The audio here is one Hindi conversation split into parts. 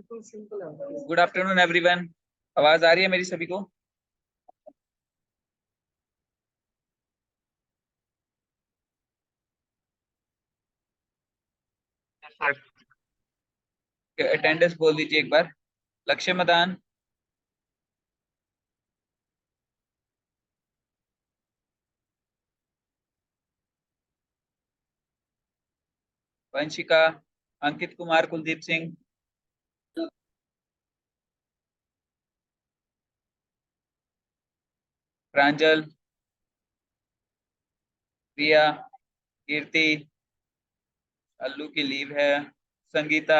Good afternoon everyone. आवाज आ रही है मेरी सभी को? अटेंडेंस बोल दीजिए एक बार। लक्ष्य मदान, वंशिका, अंकित कुमार, कुलदीप सिंह, प्रांजल, प्रिया, कीर्ति, अल्लू की लीव है, Sangeeta,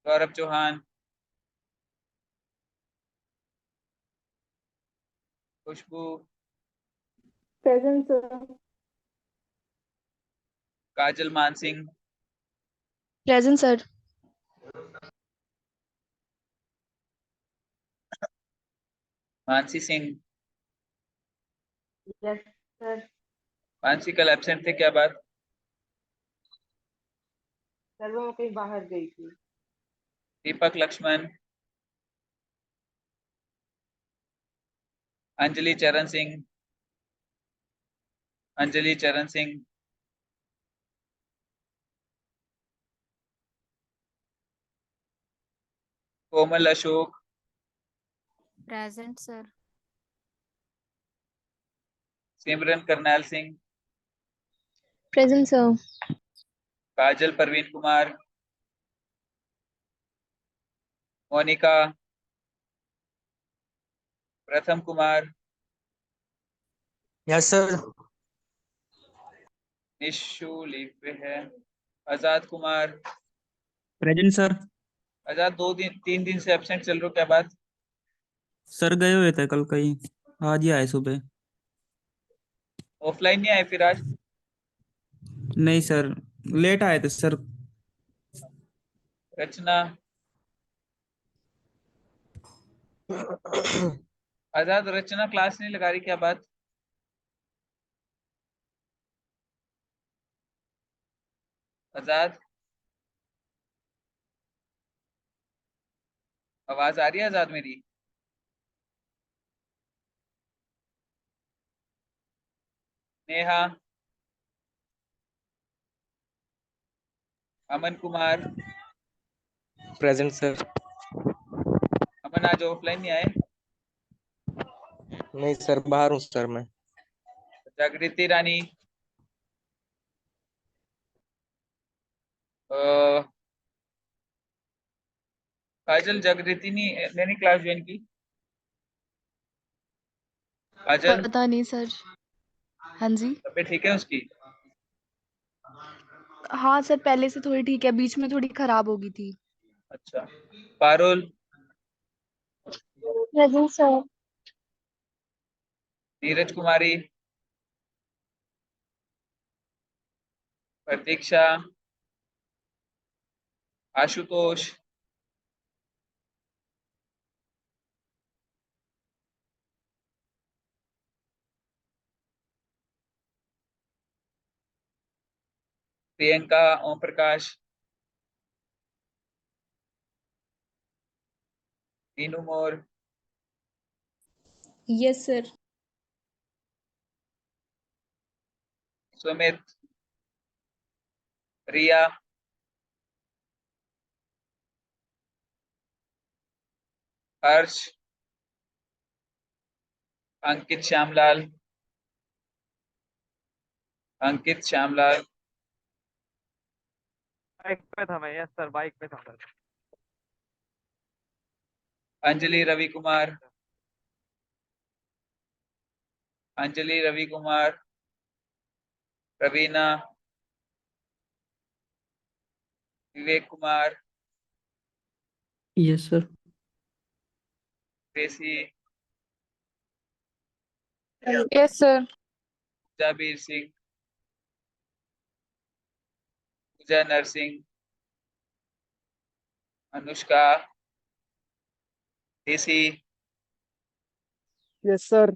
Gaurav Chauhan, Khushbu, present sir. Kajal Mansingh, present sir. Mansi Singh. Yes sir. Mansi कल एब्सेंट थे, क्या बात? सर वो कहीं बाहर गई थी। दीपक Lakshman, Anjali Charan Singh, Anjali Charan Singh, Komal Ashok, present sir. Simran Karnail Singh, present sir. Kajal Parveen Kumar, Monika, Pratham Kumar, yes sir. Nishu leave पे है, आजाद कुमार। Present sir. आजाद 2 दिन 3 दिन से एब्सेंट चल रहे हो, क्या बात? सर गए हुए थे कल कहीं, आज ही आए सुबह। ऑफलाइन नहीं आए फिर आज? नहीं सर, लेट आए थे सर। रचना, आजाद रचना क्लास नहीं लगा रही, क्या बात? आजाद, आवाज आ रही है आजाद मेरी? नेहा, अमन कुमार। Present sir. अमन आज ऑफलाइन नहीं आए? नहीं सर, बाहर हूँ सर मैं। जागृति रानी, अ, काजल, जागृति ने नहीं क्लास ज्वाइन की? काजल, पता नहीं सर। हाँ जी। तबीयत ठीक है उसकी? हाँ सर, पहले से थोड़ी ठीक है, बीच में थोड़ी खराब हो गई थी। अच्छा। Parul, present sir. Neeraj Kumari, Pratiksha, Ashutosh, Priyanka, Om Prakash, Meenu Mor, yes sir. Sumit, Riya, Harsh, Ankit Shyamlal, Ankit Shyamlal, bike पे था मैं। यस सर, बाइक पे था sir. Anjali Ravi Kumar, Anjali Ravi Kumar, Raveena, Vivek Kumar, yes sir. Peshi, yes sir. Jabir Singh, Pooja Narsingh, Anushka, Desi, yes sir.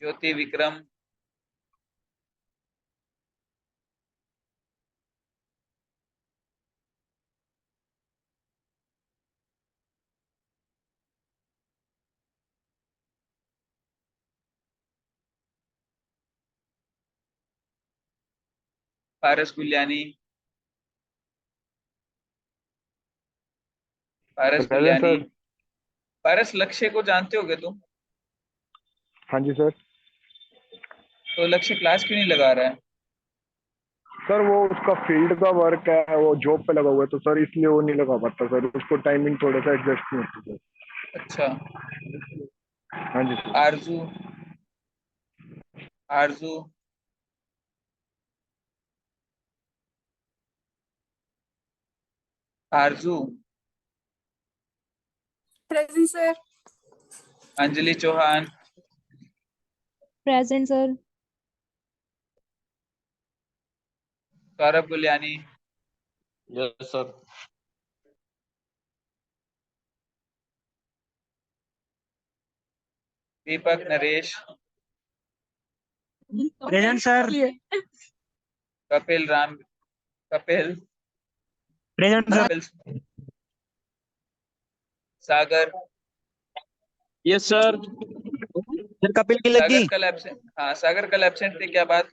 Jyoti Vikram, Paras Guliyani, Paras present Guliyani. Sir. Paras, Lakshya को जानते होगे तुम? हाँ जी सर। तो लक्ष्य क्लास क्यों नहीं लगा रहा है? सर वो उसका फील्ड का वर्क है, वो जॉब पे लगा हुआ है, तो सर इसलिए वो नहीं लगा पाता सर, उसको टाइमिंग थोड़ा सा एडजस्ट नहीं होती सर। अच्छा। हाँ जी sir. Arzoo, Arzoo, Arzoo. Present sir. Anjali Chauhan, present sir. Saurabh Guliyani, yes sir. Deepak Naresh, present sir. Kapil Ram, Kapil, present sir. Kapil, Sagar, yes sir. Sir Kapil की लगी। सागर कल एब्सेंट। हाँ, सागर कल एब्सेंट थे, क्या बात?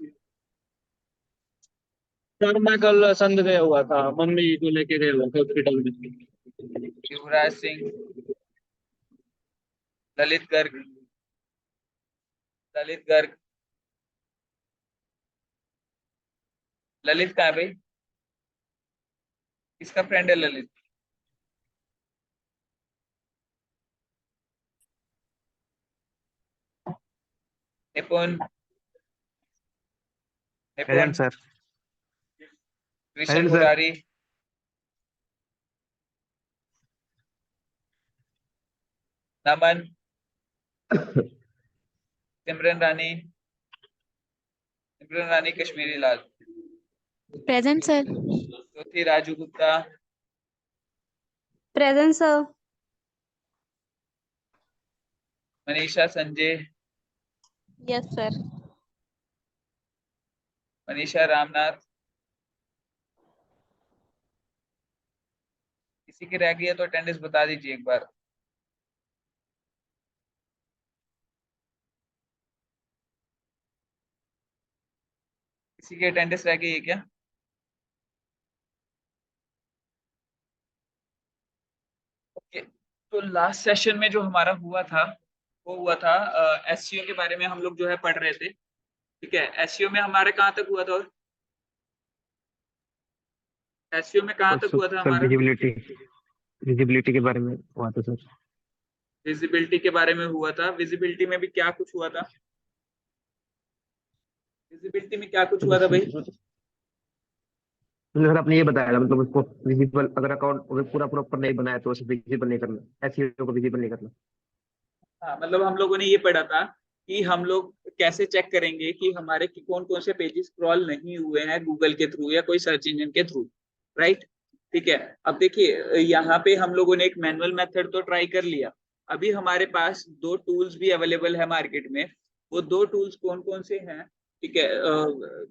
सर मैं कल संद गया हुआ था, मम्मी को लेके गया हुआ था हॉस्पिटल में। युवराज सिंह, ललित गर्ग, ललित गर्ग, ललित कहाँ है भाई? किसका फ्रेंड है Lalit? Nipun, Nipun, present sir. Krishna present, sir. Murari, Naman, Simran Rani, Simran Rani Kashmiri Lal, present sir. Jyoti Raju Gupta, present sir. Manisha Sanjay, yes sir. Manisha Ramnath. किसी की रह गई है तो अटेंडेंस बता दीजिए एक बार। किसी की अटेंडेंस रह गई है क्या? ओके। तो लास्ट सेशन में जो हमारा हुआ था वो हुआ था एससीओ के बारे में हम लोग जो है पढ़ रहे थे। ठीक है, एससीओ में हमारे कहाँ तक हुआ था? और एससीओ में कहाँ तक हुआ था हमारा? विजिबिलिटी, विजिबिलिटी के बारे में हुआ था सर। विजिबिलिटी के बारे में हुआ था। विजिबिलिटी में भी क्या कुछ हुआ था? विजिबिलिटी में क्या कुछ हुआ था भाई? सर आपने ये बताया था, मतलब उसको विजिबल, अगर अकाउंट पूरा प्रॉपर नहीं बनाया तो उसे विजिबल नहीं करना, एसईओ को विजिबल नहीं करना। हाँ, मतलब हम लोगों ने ये पढ़ा था कि हम लोग कैसे चेक करेंगे कि हमारे कौन कौन से पेजेस स्क्रॉल नहीं हुए हैं गूगल के थ्रू या कोई सर्च इंजन के थ्रू। राइट, ठीक है। अब देखिए, यहाँ पे हम लोगों ने एक मैनुअल मेथड तो ट्राई कर लिया। अभी हमारे पास दो टूल्स भी अवेलेबल है मार्केट में। वो दो टूल्स कौन कौन से हैं? ठीक है,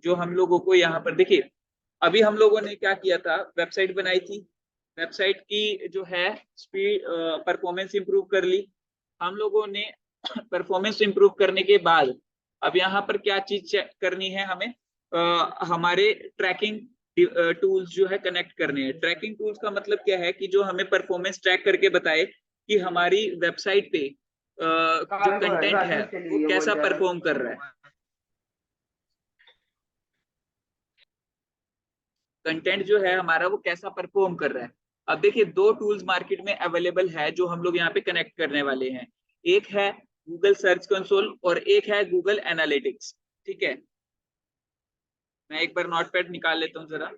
जो हम लोगों को यहाँ पर देखिए, अभी हम लोगों ने क्या किया था, वेबसाइट बनाई थी। वेबसाइट की जो है स्पीड, परफॉर्मेंस इंप्रूव कर ली हम लोगों ने। परफॉर्मेंस इंप्रूव करने के बाद अब यहाँ पर क्या चीज चेक करनी है हमें? हमारे ट्रैकिंग टूल्स जो है कनेक्ट करने हैं। ट्रैकिंग टूल्स का मतलब क्या है कि जो हमें परफॉर्मेंस ट्रैक करके बताए कि हमारी वेबसाइट पे जो कंटेंट है वो कैसा परफॉर्म कर रहा है। कंटेंट जो है हमारा वो कैसा परफॉर्म कर रहा है। अब देखिए, दो टूल्स मार्केट में अवेलेबल है जो हम लोग यहाँ पे कनेक्ट करने वाले हैं। एक है गूगल सर्च कंसोल और एक है गूगल एनालिटिक्स। ठीक है, मैं एक बार नोटपैड निकाल लेता हूँ जरा।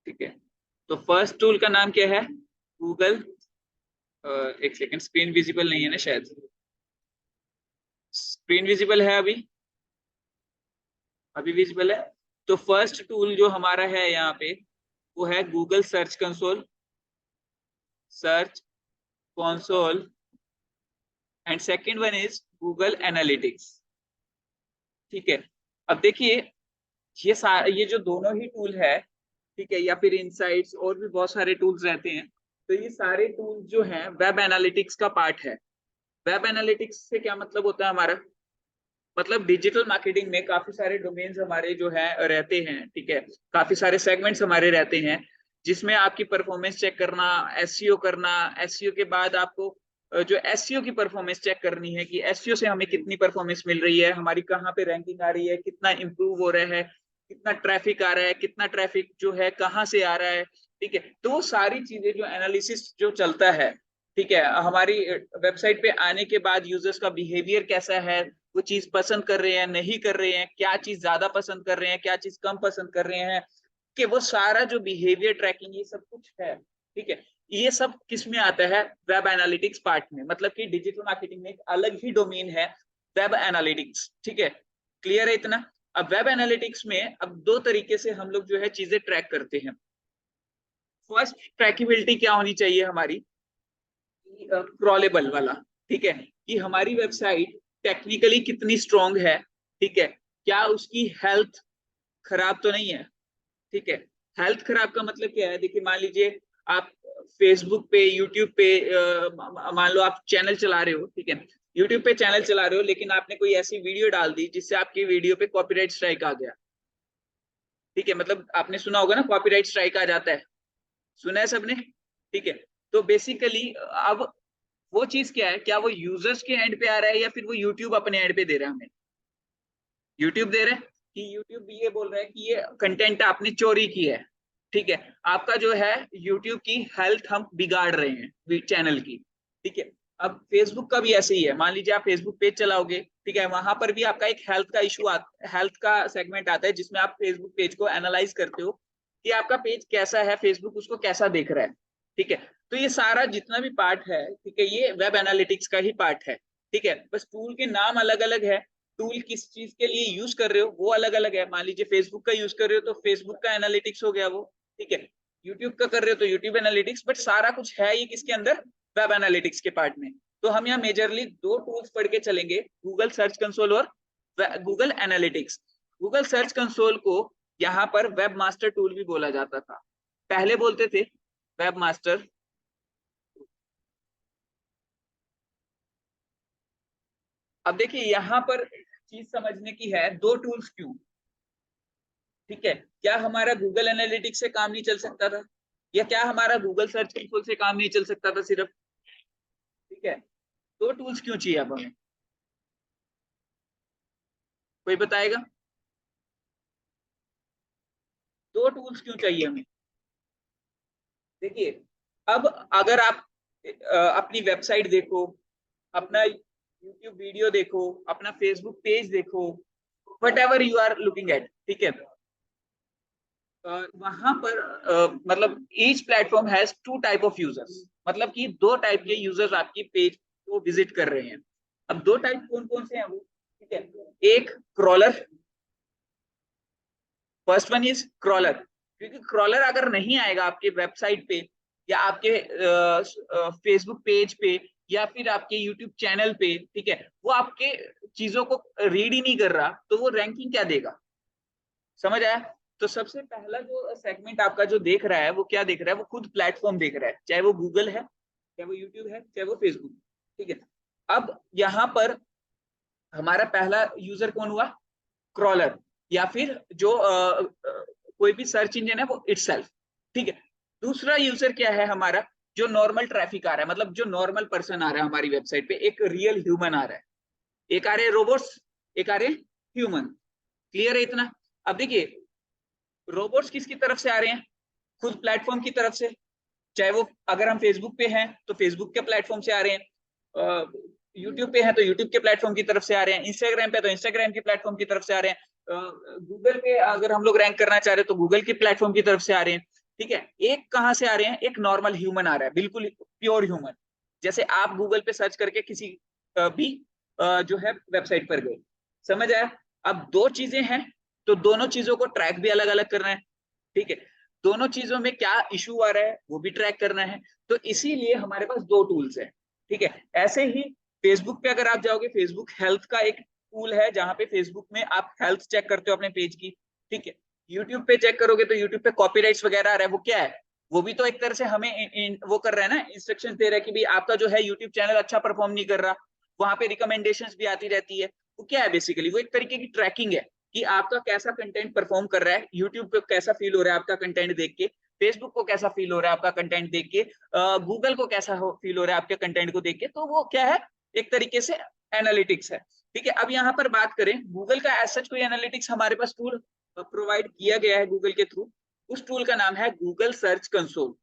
ठीक है, तो फर्स्ट टूल का नाम क्या है? गूगल, एक सेकंड, स्क्रीन विजिबल नहीं है ना शायद। स्क्रीन विजिबल है अभी? अभी विजिबल है। तो फर्स्ट टूल जो हमारा है यहाँ पे वो है Google search console, search console, and second one is Google Analytics। ठीक है, अब देखिए, ये जो दोनों ही टूल है, ठीक है, या फिर इनसाइट्स और भी बहुत सारे टूल्स रहते हैं, तो ये सारे टूल्स जो हैं वेब एनालिटिक्स का पार्ट है। वेब एनालिटिक्स से क्या मतलब होता है हमारा? मतलब डिजिटल मार्केटिंग में काफी सारे डोमेन्स हमारे जो है रहते हैं, ठीक है, काफी सारे सेगमेंट्स हमारे रहते हैं, जिसमें आपकी परफॉर्मेंस चेक करना, एसईओ करना, एसईओ के बाद आपको जो एसईओ की परफॉर्मेंस चेक करनी है कि एसईओ से हमें कितनी परफॉर्मेंस मिल रही है, हमारी कहाँ पे रैंकिंग आ रही है, कितना इंप्रूव हो रहा है, कितना ट्रैफिक आ रहा है, कितना ट्रैफिक जो है कहाँ से आ रहा है, ठीक है। तो वो सारी चीजें जो एनालिसिस जो चलता है, ठीक है, हमारी वेबसाइट पे आने के बाद यूजर्स का बिहेवियर कैसा है, वो चीज पसंद कर रहे हैं, नहीं कर रहे हैं, क्या चीज ज्यादा पसंद कर रहे हैं, क्या चीज कम पसंद कर रहे हैं, कि वो सारा जो बिहेवियर ट्रैकिंग ये सब कुछ है, ठीक है। ये सब किस में आता है? वेब एनालिटिक्स पार्ट में। मतलब कि डिजिटल मार्केटिंग में एक अलग ही डोमेन है वेब एनालिटिक्स, ठीक है। क्लियर है इतना? अब वेब एनालिटिक्स में अब दो तरीके से हम लोग जो है चीजें ट्रैक करते हैं। फर्स्ट ट्रैकेबिलिटी क्या होनी चाहिए हमारी? क्रॉलेबल वाला, ठीक है, कि हमारी वेबसाइट टेक्निकली कितनी स्ट्रांग है, ठीक है, क्या उसकी हेल्थ खराब तो नहीं है, ठीक है। हेल्थ खराब का मतलब क्या है? देखिए, मान लीजिए आप फेसबुक पे, यूट्यूब पे मान लो आप चैनल चला रहे हो, ठीक है, यूट्यूब पे चैनल चला रहे हो, लेकिन आपने कोई ऐसी वीडियो डाल दी जिससे आपकी वीडियो पे कॉपीराइट स्ट्राइक आ गया, ठीक है, मतलब आपने सुना होगा ना, कॉपीराइट स्ट्राइक आ जाता है, सुना है सबने, ठीक है। तो बेसिकली अब वो चीज क्या है, क्या वो यूजर्स के एंड पे आ रहा है या फिर वो यूट्यूब अपने एंड पे दे रहा है हमें? यूट्यूब दे रहा है कि यूट्यूब भी ये बोल रहा है कि ये कंटेंट आपने चोरी की है, ठीक है, आपका जो है यूट्यूब की हेल्थ हम बिगाड़ रहे हैं चैनल की, ठीक है। अब फेसबुक का भी ऐसे ही है, मान लीजिए आप फेसबुक पेज चलाओगे, ठीक है, वहां पर भी आपका एक हेल्थ का इशू हेल्थ का सेगमेंट आता है, जिसमें आप फेसबुक पेज को एनालाइज करते हो कि आपका पेज कैसा है, फेसबुक उसको कैसा देख रहा है, ठीक है। तो ये सारा जितना भी पार्ट है, ठीक है, ये वेब एनालिटिक्स का ही पार्ट है, ठीक है। बस टूल के नाम अलग अलग है, टूल किस चीज के लिए यूज कर रहे हो वो अलग अलग है। मान लीजिए फेसबुक का यूज कर रहे हो तो फेसबुक का एनालिटिक्स हो गया वो, ठीक है। यूट्यूब का कर रहे हो तो यूट्यूब एनालिटिक्स, बट सारा कुछ है ये किसके अंदर? वेब एनालिटिक्स के पार्ट में। तो हम यहाँ मेजरली दो टूल्स पढ़ के चलेंगे, गूगल सर्च कंसोल और Google analytics. Google search console को यहाँ पर वेब मास्टर टूल भी बोला जाता था, पहले बोलते थे वेब मास्टर। अब देखिए यहाँ पर चीज समझने की है, दो टूल्स क्यों, ठीक है। क्या हमारा गूगल एनालिटिक्स से काम नहीं चल सकता था, या क्या हमारा गूगल सर्च कंसोल से काम नहीं चल सकता था सिर्फ, ठीक है। दो टूल्स क्यों चाहिए अब हमें, कोई बताएगा? दो टूल्स क्यों चाहिए हमें? देखिए, अब अगर आप अपनी वेबसाइट देखो, अपना यूट्यूब वीडियो देखो, अपना फेसबुक पेज देखो, whatever you are looking at, ठीक है, वहां पर मतलब each platform has two type of users, मतलब कि दो टाइप के यूजर्स आपकी पेज को विजिट कर रहे हैं। अब दो टाइप कौन कौन से हैं वो, ठीक है। एक crawler, first one is crawler, क्योंकि क्रॉलर अगर नहीं आएगा आपके वेबसाइट पे या आपके फेसबुक पेज पे या फिर आपके यूट्यूब चैनल पे, ठीक है, वो आपके चीजों को रीड ही नहीं कर रहा, तो वो रैंकिंग क्या देगा? समझ आया? तो सबसे पहला जो सेगमेंट आपका जो देख रहा है वो क्या देख रहा है? वो खुद प्लेटफॉर्म देख रहा है, चाहे वो गूगल है, चाहे वो यूट्यूब है, चाहे वो फेसबुक, ठीक है। अब यहाँ पर हमारा पहला यूजर कौन हुआ? क्रॉलर, या फिर जो कोई भी सर्च इंजन है वो इटसेल्फ, ठीक है। दूसरा यूजर क्या है हमारा? जो नॉर्मल ट्रैफिक आ रहा है, मतलब जो नॉर्मल पर्सन आ रहा है हमारी वेबसाइट पे, एक रियल ह्यूमन आ रहा है, एक आ रहे रोबोट्स, एक आ रहे ह्यूमन। क्लियर है इतना? अब देखिए, रोबोट्स किसकी तरफ से आ रहे हैं? खुद प्लेटफॉर्म की तरफ से, चाहे वो अगर हम फेसबुक पे हैं तो फेसबुक के प्लेटफॉर्म से आ रहे हैं, यूट्यूब पे हैं तो यूट्यूब के प्लेटफॉर्म की तरफ से आ रहे हैं, इंस्टाग्राम पे तो इंस्टाग्राम के प्लेटफॉर्म की तरफ से आ रहे हैं, गूगल पे अगर हम लोग रैंक करना चाह रहे हैं तो गूगल के प्लेटफॉर्म की तरफ से आ रहे हैं, ठीक है। एक कहाँ से आ रहे हैं? एक नॉर्मल ह्यूमन आ रहा है, बिल्कुल प्योर ह्यूमन, जैसे आप गूगल पे सर्च करके किसी भी जो है वेबसाइट पर गए। समझ आया? अब दो चीजें हैं तो दोनों चीजों को ट्रैक भी अलग अलग करना है, ठीक है। दोनों चीजों में क्या इशू आ रहा है वो भी ट्रैक करना है, तो इसीलिए हमारे पास दो टूल्स है, ठीक है। ऐसे ही फेसबुक पे अगर आप जाओगे, फेसबुक हेल्थ का एक टूल है जहां पे फेसबुक में आप हेल्थ चेक करते हो अपने पेज की, ठीक है। यूट्यूब पे चेक करोगे तो यूट्यूब पे कॉपीराइट्स वगैरह आ रहा है, वो क्या है? वो भी तो एक तरह से हमें वो कर रहा है ना, इंस्ट्रक्शन दे रहा है कि भाई आपका जो है यूट्यूब चैनल अच्छा परफॉर्म नहीं कर रहा, वहां पे रिकमेंडेशंस भी आती रहती है, वो क्या है बेसिकली, वो एक तरीके की ट्रैकिंग है कि आपका कैसा कंटेंट परफॉर्म कर रहा है, यूट्यूब पे कैसा फील हो रहा है आपका कंटेंट देख के, फेसबुक को कैसा फील हो रहा है आपका कंटेंट देख के, गूगल को कैसा फील हो रहा है आपके कंटेंट को देख के। तो वो क्या है, एक तरीके से एनालिटिक्स है। ठीक है, अब यहाँ पर बात करें गूगल का एज सच कोई एनालिटिक्स हमारे पास टूल प्रोवाइड किया गया है गूगल के थ्रू। उस टूल का नाम है गूगल सर्च कंसोल,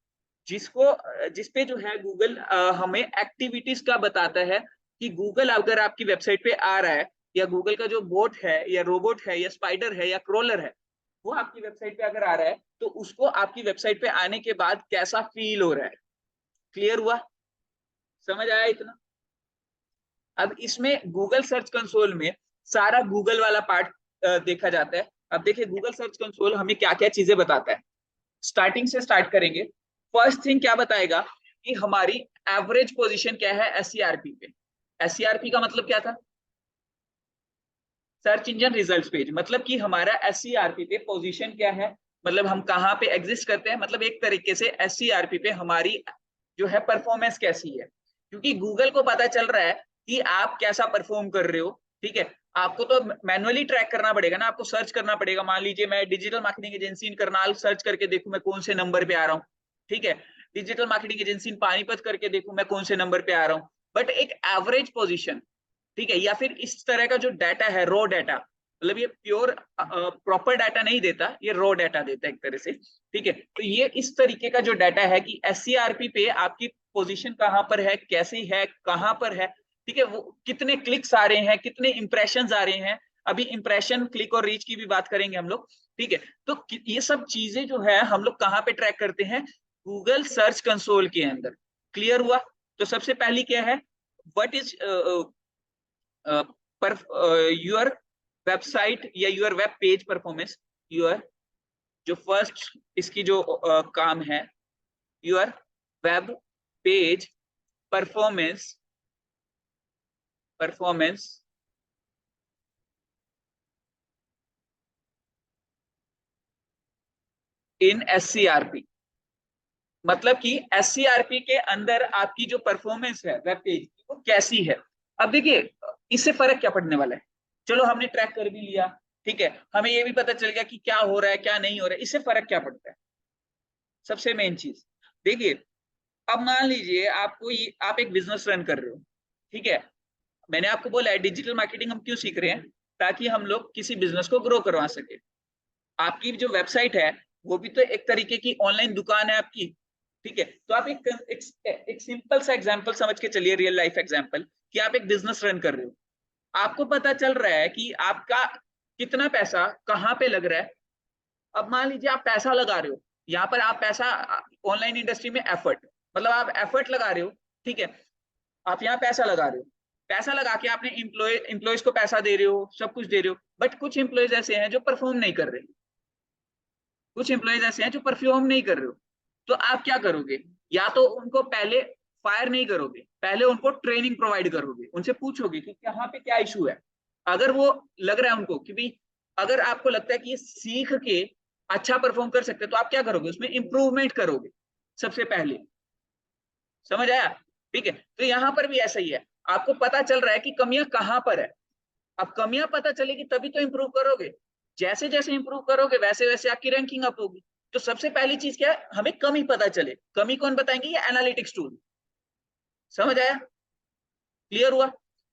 जिसपे जो है गूगल हमें एक्टिविटीज का बताता है कि गूगल अगर आपकी वेबसाइट पे आ रहा है, या गूगल का जो बोट है या रोबोट है या स्पाइडर है या क्रोलर है, वो आपकी वेबसाइट पे अगर आ रहा है तो उसको आपकी वेबसाइट पे आने के बाद कैसा फील हो रहा है। क्लियर हुआ, समझ आया इतना? अब इसमें गूगल सर्च कंसोल में सारा गूगल वाला पार्ट देखा जाता है। अब देखिए गूगल सर्च कंसोल हमें क्या क्या चीजें बताता है। स्टार्टिंग से स्टार्ट करेंगे। फर्स्ट थिंग क्या बताएगा कि हमारी एवरेज पोजीशन क्या है एससीआरपी पे। एससीआरपी का मतलब क्या था? Search engine results page. मतलब कि हमारा एससीआरपी पे पोजीशन क्या है, मतलब हम कहाँ पे एग्जिस्ट करते हैं, मतलब एक तरीके से एससीआरपी पे हमारी जो है परफॉर्मेंस कैसी है। क्योंकि गूगल को पता चल रहा है कि आप कैसा परफॉर्म कर रहे हो। ठीक है, आपको तो मैनुअली ट्रैक करना पड़ेगा ना, आपको सर्च करना पड़ेगा। मान लीजिए मैं डिजिटल मार्केटिंग एजेंसी इन करनाल सर्च करके देखूं मैं कौन से नंबर पे आ रहा हूँ। ठीक है, डिजिटल मार्केटिंग एजेंसी इन पानीपत करके देखूं मैं कौन से नंबर पे आ रहा हूँ। बट एक एवरेज पोजीशन, ठीक है, या फिर इस तरह का जो डाटा है, रॉ डाटा, मतलब ये प्योर प्रॉपर डाटा नहीं देता, ये रॉ डाटा देता है एक तरह से। ठीक है, तो ये इस तरीके का जो डाटा है कि एससीआरपी पे आपकी पोजीशन कहाँ पर है, कैसी है, कहाँ पर है। ठीक है, वो कितने क्लिक्स आ रहे हैं, कितने इंप्रेशंस आ रहे हैं। अभी इंप्रेशन, क्लिक और रीच की भी बात करेंगे हम लोग। ठीक है, तो ये सब चीजें जो है हम लोग कहाँ पे ट्रैक करते हैं, गूगल सर्च कंसोल के अंदर। क्लियर हुआ? तो सबसे पहली क्या है, व्हाट इज योर वेबसाइट या your web page performance. Your जो फर्स्ट इसकी जो काम है, your web page performance in SCRP. मतलब कि एससीआरपी के अंदर आपकी जो परफॉर्मेंस है वेब पेज की वो कैसी है। अब देखिए इससे फर्क क्या पड़ने वाला है, चलो हमने ट्रैक कर भी लिया, ठीक है, हमें ये भी पता चल गया कि क्या हो रहा है क्या नहीं हो रहा है। इससे फर्क क्या पड़ता है? सबसे मेन चीज देखिए, अब मान लीजिए आप एक बिजनेस रन कर रहे हो। ठीक है, मैंने आपको बोला है डिजिटल मार्केटिंग हम क्यों सीख रहे हैं, ताकि हम लोग किसी बिजनेस को ग्रो करवा सके। आपकी जो वेबसाइट है वो भी तो एक तरीके की ऑनलाइन दुकान है आपकी। ठीक है, तो आप एक सिंपल सा एग्जांपल समझ के चलिए, रियल लाइफ एग्जांपल, कि आप एक बिजनेस रन कर रहे हो। आपको पता चल रहा है कि आपका कितना पैसा कहाँ पे लग रहा है। अब मान लीजिए आप पैसा लगा रहे हो, यहाँ पर आप पैसा ऑनलाइन इंडस्ट्री में एफर्ट, मतलब आप एफर्ट लगा रहे हो। ठीक है, आप यहाँ पैसा लगा रहे हो, पैसा लगा के आपने एम्प्लॉयज को पैसा दे रहे हो, सब कुछ दे रहे हो। बट कुछ एम्प्लॉयज ऐसे हैं जो परफॉर्म नहीं कर रहे, कुछ एम्प्लॉयज ऐसे हैं जो परफॉर्म नहीं कर रहे हो। तो आप क्या करोगे, या तो उनको पहले फायर नहीं करोगे, पहले उनको ट्रेनिंग प्रोवाइड करोगे, उनसे पूछोगे कि कहाँ पे क्या इशू है। अगर वो लग रहा है उनको कि भाई, अगर आपको लगता है कि ये सीख के अच्छा परफॉर्म कर सकते हैं, तो आप क्या करोगे, उसमें इंप्रूवमेंट करोगे सबसे पहले। समझ आया? ठीक है, तो यहाँ पर भी ऐसा ही है, आपको पता चल रहा है कि कमियां कहाँ पर है। अब कमियां पता चलेगी तभी तो इंप्रूव करोगे। जैसे जैसे इंप्रूव करोगे वैसे वैसे आपकी रैंकिंग अप होगी। तो सबसे पहली चीज क्या है, हमें कमी पता चले। कमी कौन बताएंगे? ये एनालिटिक्स टूल। समझ आया? क्लियर हुआ?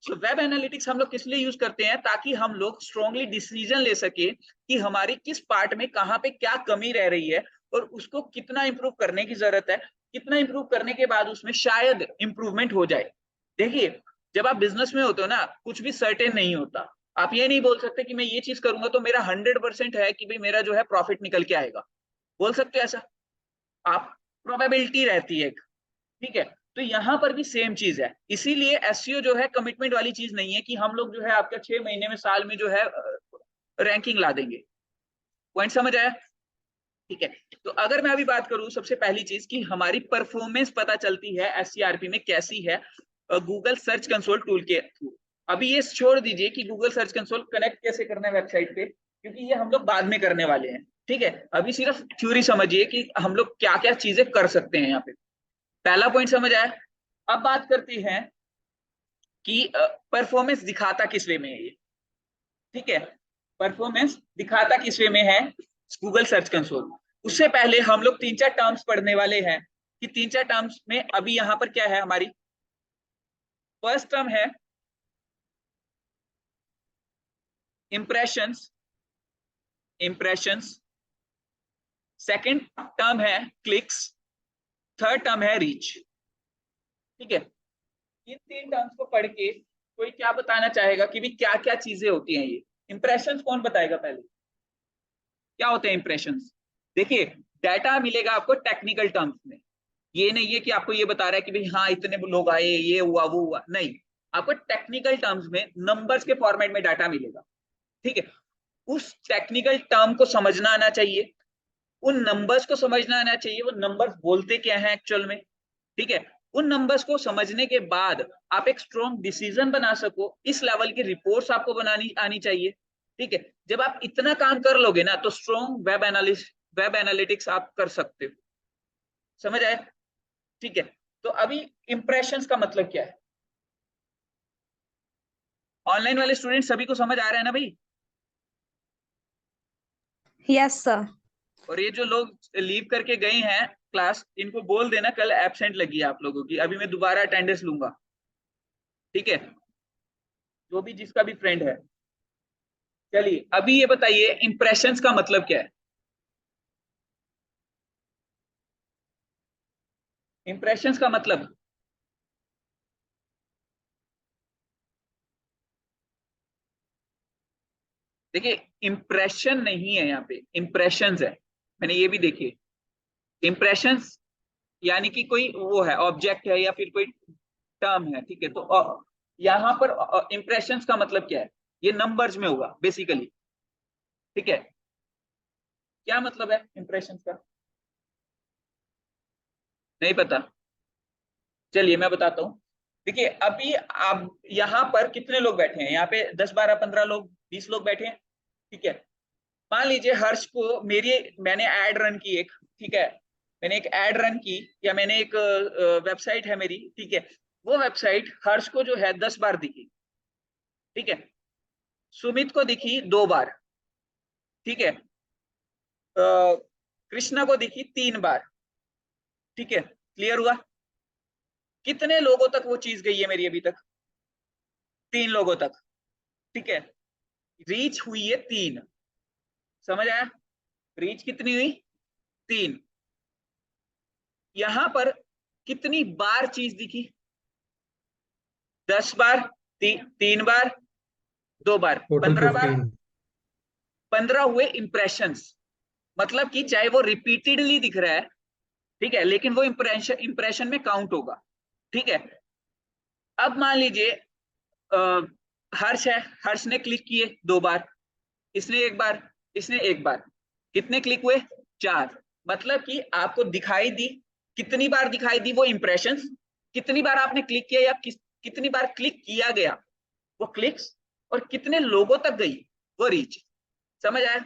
सो वेब एनालिटिक्स हम लोग किस लिए यूज करते हैं, ताकि हम लोग स्ट्रांगली डिसीजन ले सके कि हमारी किस पार्ट में कहाँ पे क्या कमी रह रही है, और उसको कितना इंप्रूव करने की जरूरत है, कितना इंप्रूव करने के बाद उसमें शायद इंप्रूवमेंट हो जाए। देखिए, जब आप बिजनेस में होते हो ना, कुछ भी सर्टेन नहीं होता। आप ये नहीं बोल सकते कि मैं ये चीज करूंगा तो मेरा 100% है कि भाई मेरा जो है प्रॉफिट निकल के आएगा। बोल सकते हो ऐसा? आप प्रोबेबिलिटी रहती है। ठीक है, तो यहाँ पर भी सेम चीज है। इसीलिए एसईओ जो है कमिटमेंट वाली चीज नहीं है कि हम लोग जो है आपका 6 महीने में, साल में जो है रैंकिंग ला देंगे। पॉइंट समझ आया? ठीक है, तो अगर मैं अभी बात करूं, सबसे पहली चीज कि हमारी परफॉर्मेंस पता चलती है एससीआरपी में कैसी है गूगल सर्च कंसोल टूल के थ्रू। अभी ये छोड़ दीजिए कि गूगल सर्च कंसोल कनेक्ट कैसे करना है वेबसाइट पे, क्योंकि ये हम लोग बाद में करने वाले हैं। ठीक है, अभी सिर्फ थ्योरी समझिए कि हम लोग क्या क्या चीजें कर सकते हैं यहाँ पे। पहला पॉइंट समझ आया? अब बात करते हैं कि परफॉर्मेंस दिखाता किस वे में है ये। ठीक है, परफॉर्मेंस दिखाता किस वे में है, गूगल सर्च कंसोल। उससे पहले हम लोग 3-4 टर्म्स पढ़ने वाले हैं कि 3-4 टर्म्स में अभी यहाँ पर क्या है हमारी। फर्स्ट टर्म है इंप्रेशंस, सेकंड टर्म है क्लिक्स, थर्ड टर्म है रीच। ठीक है, इन 3 टर्म्स को पढ़ के कोई क्या बताना चाहेगा कि भी क्या क्या चीजें होती हैं ये। इंप्रेशंस कौन बताएगा पहले, क्या होते हैं इंप्रेशंस? देखिए, डाटा मिलेगा आपको टेक्निकल टर्म्स में, ये नहीं है कि आपको ये बता रहा है कि भाई हाँ इतने लोग आए, ये हुआ वो हुआ, नहीं, आपको टेक्निकल टर्म्स में नंबर्स के फॉर्मेट में डाटा मिलेगा। ठीक है, उस टेक्निकल टर्म को समझना आना चाहिए, उन नंबर्स को समझना आना चाहिए, वो नंबर्स बोलते क्या हैं एक्चुअल में। ठीक है, उन नंबर्स को समझने के बाद आप एक स्ट्रॉन्ग डिसीजन बना सको, इस लेवल की रिपोर्ट्स आपको बनानी आनी चाहिए। ठीक है, जब आप इतना काम कर लोगे ना तो स्ट्रॉन्ग वेब एनालिटिक्स आप कर सकते हो। समझ आया? ठीक है, तो अभी इंप्रेशंस का मतलब क्या है? ऑनलाइन वाले स्टूडेंट सभी को समझ आ रहा है ना भाई? Yes sir. और ये जो लोग लीव करके गए हैं क्लास, इनको बोल देना कल एब्सेंट लगी है आप लोगों की, अभी मैं दोबारा अटेंडेंस लूंगा। ठीक है, जो भी जिसका भी फ्रेंड है। चलिए अभी ये बताइए इंप्रेशंस का मतलब क्या है? इंप्रेशंस का मतलब, देखिए इंप्रेशन नहीं है यहाँ पे, इंप्रेशंस है। मैंने ये भी देखिए, इंप्रेशंस यानी कि कोई वो है, ऑब्जेक्ट है या फिर कोई टर्म है। ठीक है, तो यहाँ पर इंप्रेशंस का मतलब क्या है, ये नंबर्स में होगा बेसिकली। ठीक है, क्या मतलब है इंप्रेशंस का? नहीं पता? चलिए मैं बताता हूँ। देखिए अभी आप यहाँ पर कितने लोग बैठे हैं, यहाँ पे 10, 12, 15 लोग, 20 लोग बैठे हैं। ठीक है, मान लीजिए हर्ष को मैंने ऐड रन की एक, ठीक है, मैंने एक ऐड रन की, या मैंने एक वेबसाइट है मेरी, ठीक है, वो वेबसाइट हर्ष को जो है 10 बार दिखी। ठीक है, सुमित को दिखी 2 बार। ठीक है, कृष्णा को दिखी 3 बार। ठीक है, क्लियर हुआ? कितने लोगों तक वो चीज गई है मेरी अभी तक? 3 लोगों तक। ठीक है, रीच हुई है 3। समझ आया? रीच कितनी हुई? 3। यहां पर कितनी बार चीज दिखी? 10 बार, 3 बार, 2 बार, 15 बार। 15 हुए इंप्रेशंस। मतलब कि चाहे वो रिपीटेडली दिख रहा है, ठीक है, लेकिन वो इंप्रेशन में काउंट होगा। ठीक है, अब मान लीजिए हर्ष है, हर्ष ने क्लिक किए 2 बार, इसने 1 बार, इसने 1 बार, कितने क्लिक हुए? 4। मतलब कि आपको दिखाई दी, कितनी बार दिखाई दी वो इंप्रेशंस, कितनी बार आपने क्लिक किया या कितनी बार क्लिक किया गया वो क्लिक्स, और कितने लोगों तक गई वो रीच। समझ आया?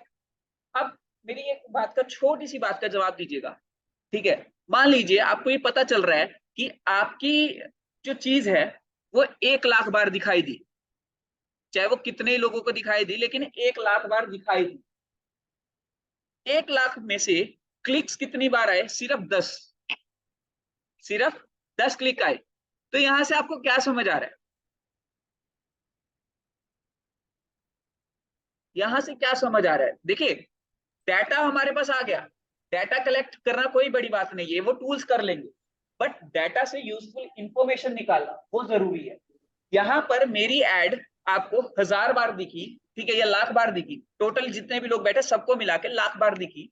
अब मेरी एक बात का, छोटी सी बात का जवाब दीजिएगा। ठीक है, मान लीजिए आपको ये पता चल रहा है कि आपकी जो चीज है वो 1 लाख बार दिखाई दी, चाहे वो कितने लोगों को दिखाई दी, लेकिन 1 लाख बार दिखाई दी। 1 लाख में से क्लिक्स कितनी बार आए? सिर्फ 10, सिर्फ 10 क्लिक आए। तो यहां से आपको क्या समझ आ रहा है? यहां से क्या समझ आ रहा है? देखिए डाटा हमारे पास आ गया, डाटा कलेक्ट करना कोई बड़ी बात नहीं है, वो टूल्स कर लेंगे, बट डाटा से यूजफुल इंफॉर्मेशन निकालना वो जरूरी है। यहाँ पर मेरी एड आपको 1000 बार दिखी, ठीक है, या लाख बार दिखी, टोटल जितने भी लोग बैठे सबको मिला के लाख बार दिखी।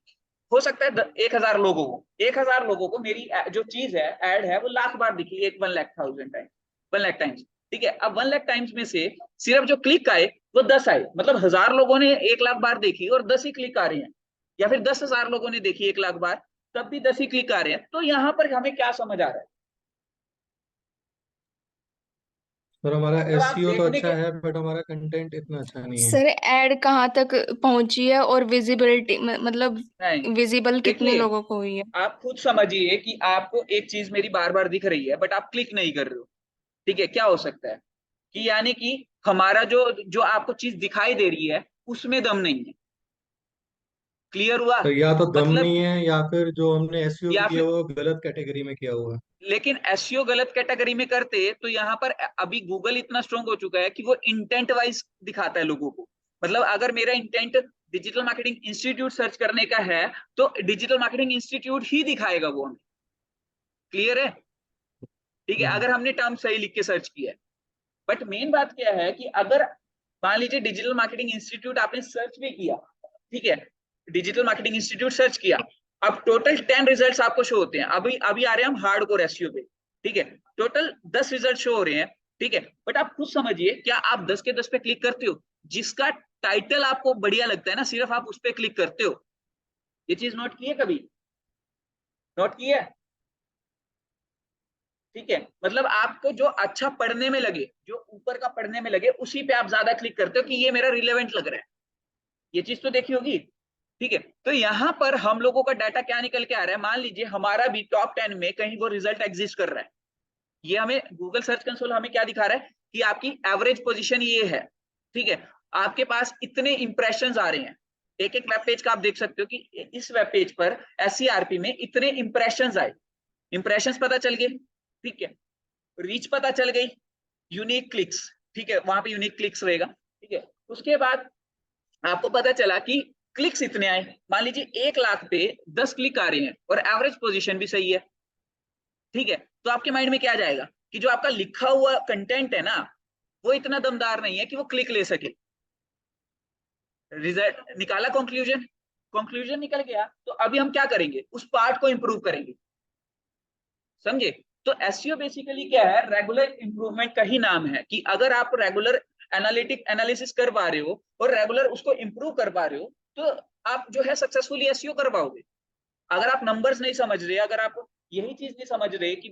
हो सकता है 1000 लोगों को मेरी जो चीज है, एड है, वो लाख बार दिखी, 1 लाख टाइम्स। ठीक है, अब 1 लाख टाइम्स में से सिर्फ जो क्लिक आए वो 10 आए, मतलब 1000 लोगों ने 1 लाख बार देखी और 10 ही क्लिक आ रहे हैं, या फिर 10,000 लोगों ने देखी 1 लाख बार, तब भी 10 ही क्लिक आ रहे हैं। तो यहाँ पर हमें क्या समझ आ रहा है? सर हमारा अब आप एसईओ तो देखने अच्छा के, है बट हमारा कंटेंट इतना अच्छा नहीं है। सर एड कहाँ तक पहुंची है और विजिबिलिटी मतलब नहीं, विजिबल कितने देखिए लोगों को हुई है? आप खुद समझिए कि आपको एक चीज मेरी बार बार दिख रही है बट आप क्लिक नहीं कर रहे हो। ठीक है, क्या हो सकता है? कि यानी कि हमारा जो जो आपको चीज दिखाई दे रही है उसमें दम नहीं है। क्लियर हुआ? तो या तो दम मतलब नहीं है या फिर जो हमने एसईओ या किया फिर, हुआ वो गलत कैटेगरी में किया हुआ है। लेकिन एसईओ गलत कैटेगरी में करते तो यहाँ पर अभी गूगल इतना स्ट्रांग हो चुका है कि वो इंटेंट वाइज दिखाता है लोगों को। मतलब अगर मेरा intent digital marketing institute search करने का है तो डिजिटल मार्केटिंग इंस्टीट्यूट ही दिखाएगा वो हमें। क्लियर है? ठीक है, अगर हमने टर्म सही लिख के सर्च किया है। बट मेन बात क्या है कि अगर मान लीजिए डिजिटल मार्केटिंग इंस्टीट्यूट आपने सर्च भी किया, ठीक है, डिजिटल मार्केटिंग इंस्टीट्यूट सर्च किया, अब टोटल 10 रिजल्ट्स आपको शो होते हैं। अभी अभी आ रहे हैं हम हार्डकोर एसईओ पे, ठीक है, टोटल 10 रिजल्ट शो हो रहे हैं, ठीक है। बट आप खुद समझिए, क्या आप 10 के 10 पे क्लिक करते हो? जिसका टाइटल आपको बढ़िया लगता है ना, सिर्फ आप उस पर क्लिक करते हो। ये चीज नोट की है कभी? नोट की है? ठीक है, मतलब आपको जो अच्छा पढ़ने में लगे, जो ऊपर का पढ़ने में लगे, उसी पे आप ज्यादा क्लिक करते हो कि ये मेरा रिलेवेंट लग रहा है। ये चीज तो देखी होगी, ठीक है। तो यहाँ पर हम लोगों का डाटा क्या निकल के आ रहा है, मान लीजिए हमारा भी टॉप 10 में कहीं वो रिजल्ट एग्जिस्ट कर रहा है। ये हमें गूगल सर्च कंसोल हमें क्या दिखा रहा है कि आपकी एवरेज पोजीशन ये है, ठीक है, आपके पास इतने इंप्रेशंस आ रहे हैं। एक एक वेब पेज का आप देख सकते हो कि इस वेब पेज पर एससीआरपी में इतने इंप्रेशंस आए। इंप्रेशंस पता चल गए, ठीक है, रीच पता चल गई, यूनिक क्लिक्स, ठीक है, वहां पे यूनिक क्लिक्स रहेगा, ठीक है। उसके बाद आपको पता चला कि क्लिक्स इतने आए, मान लीजिए 1 लाख पे 10 क्लिक आ रहे हैं और एवरेज पोजीशन भी सही है, ठीक है। तो आपके माइंड में क्या जाएगा कि जो आपका लिखा हुआ कंटेंट है ना, वो इतना दमदार नहीं है कि वो क्लिक ले सके। रिजल्ट निकाला, कंक्लूजन, कंक्लूजन निकल गया। तो अभी हम क्या करेंगे, उस पार्ट को इंप्रूव करेंगे, समझे? तो एसईओ बेसिकली क्या है, रेगुलर इंप्रूवमेंट का ही नाम है कि अगर आप रेगुलर एनालिसिस कर पा रहे हो और रेगुलर उसको इंप्रूव कर पा रहे हो तो आप जो है सक्सेसफुली एसईओ कर पाओगे। अगर आप नंबर्स नहीं समझ रहे, अगर आप यही चीज नहीं समझ रहे कि